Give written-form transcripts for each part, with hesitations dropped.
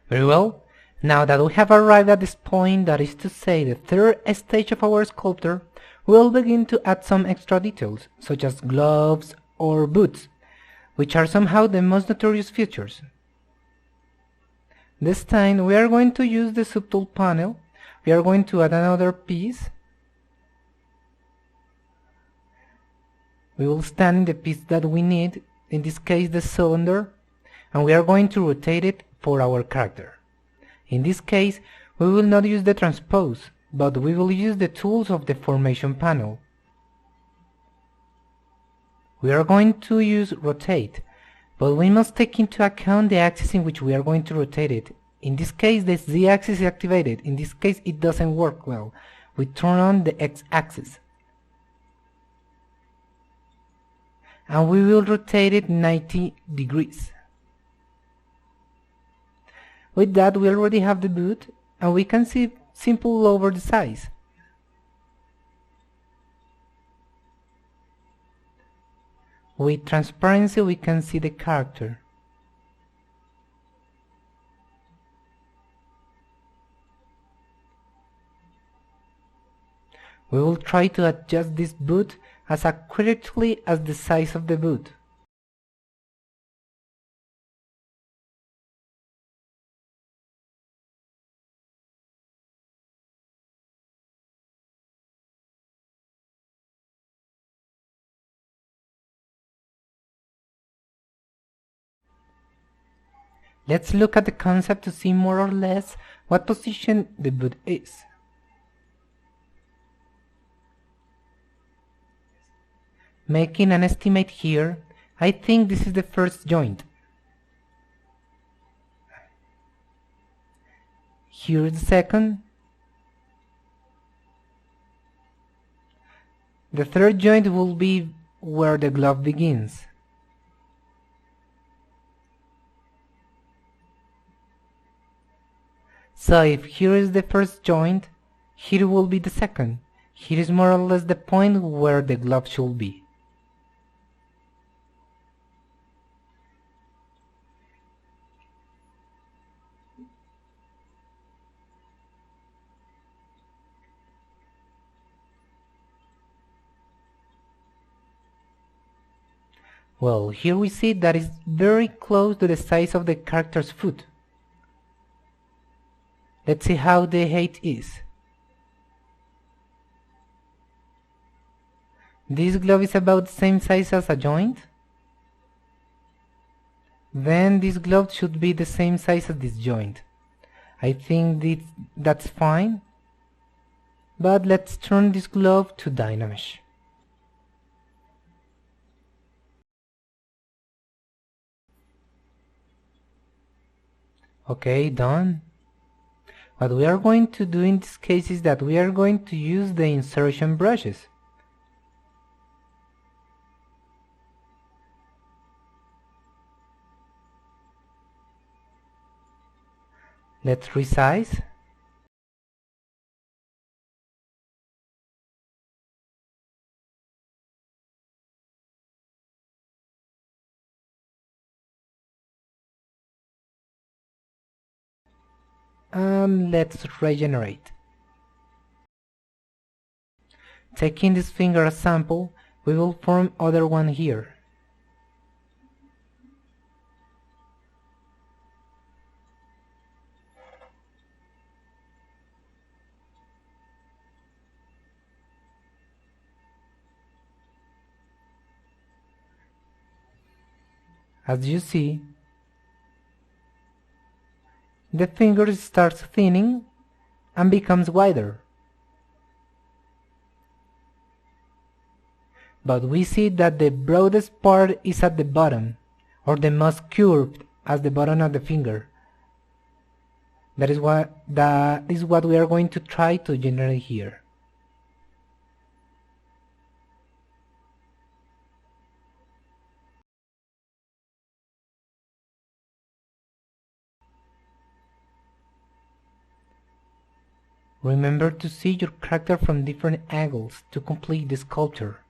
Very well. Now that we have arrived at this point, that is to say the third stage of our sculpture, we'll begin to add some extra details, such as gloves or boots, which are somehow the most notorious features. This time we are going to use the subtool panel. We are going to add another piece. We will stand in the piece that we need, in this case the cylinder, and we are going to rotate it for our character. In this case, we will not use the transpose, but we will use the tools of the formation panel. We are going to use rotate, but we must take into account the axis in which we are going to rotate it. In this case, the z-axis is activated. In this case, it doesn't work well. We turn on the x-axis. And we will rotate it 90 degrees. With that, we already have the boot, and we can simply lower the size. With transparency, we can see the character. We will try to adjust this boot as accurately as the size of the boot. Let's look at the concept to see more or less what position the boot is. Making an estimate here, I think this is the first joint. Here is the second. The third joint will be where the glove begins. So if here is the first joint, here will be the second. Here is more or less the point where the glove should be. Well, here we see that it's very close to the size of the character's foot. Let's see how the height is. This glove is about the same size as a joint. Then this glove should be the same size as this joint. I think that's fine. But let's turn this glove to Dynamesh. Okay, done. What we are going to do in this case is that we are going to use the insertion brushes. Let's resize. And let's regenerate. Taking this finger as sample, we will form other one here. As you see, the finger starts thinning and becomes wider. But we see that the broadest part is at the bottom, or the most curved as the bottom of the finger. That is what we are going to try to generate here. Remember to see your character from different angles to complete the sculpture.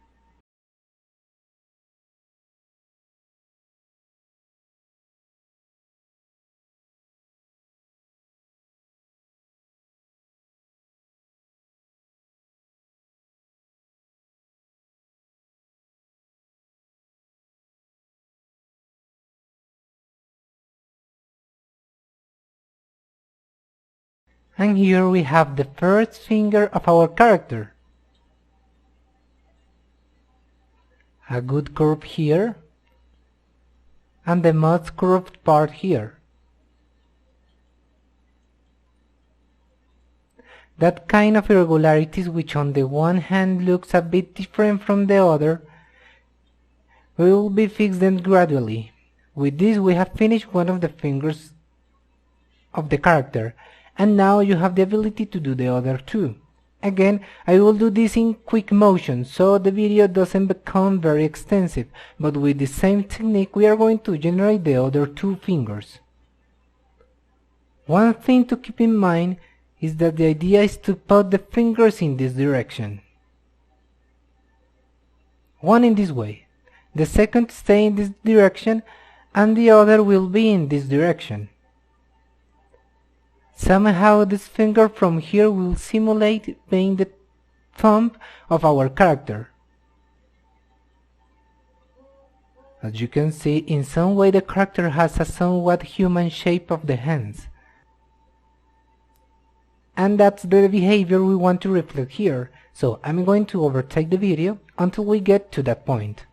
And here we have the first finger of our character. A good curve here, and the most curved part here. That kind of irregularities, which on the one hand looks a bit different from the other, will be fixed then gradually. With this we have finished one of the fingers of the character, and now you have the ability to do the other two. Again, I will do this in quick motion, so the video doesn't become very extensive, but with the same technique we are going to generate the other two fingers. One thing to keep in mind is that the idea is to put the fingers in this direction. One in this way, the second stay in this direction, and the other will be in this direction. Somehow this finger from here will simulate being the thumb of our character. As you can see, in some way the character has a somewhat human shape of the hands. And that's the behavior we want to reflect here, so I'm going to overtake the video until we get to that point.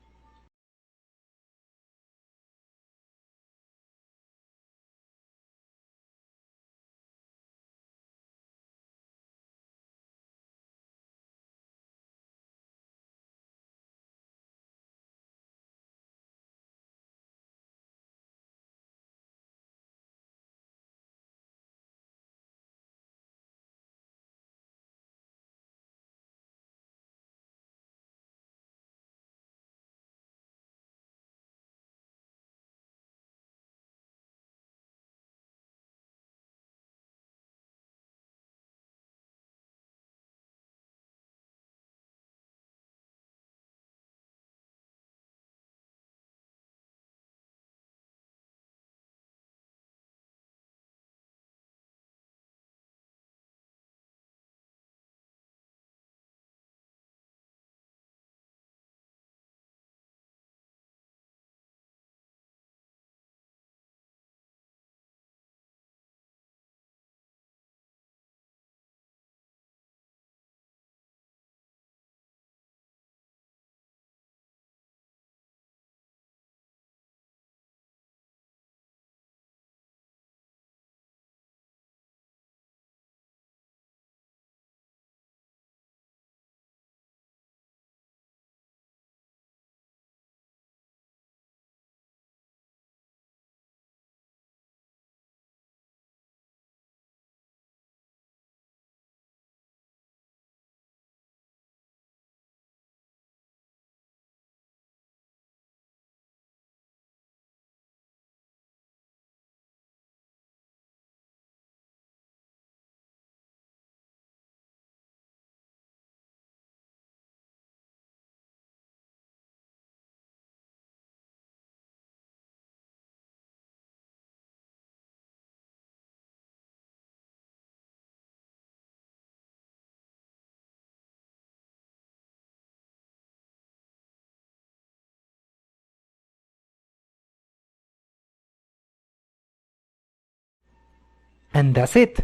And that's it.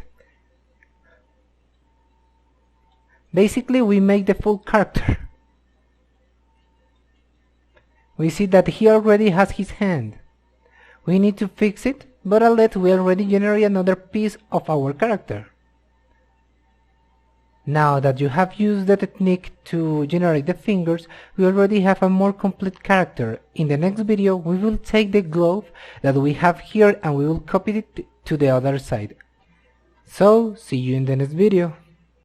Basically, we make the full character. We see that he already has his hand. We need to fix it, but I'll let we already generate another piece of our character. Now that you have used the technique to generate the fingers, we already have a more complete character. In the next video, we will take the glove that we have here and we will copy it to the other side. So, see you in the next video.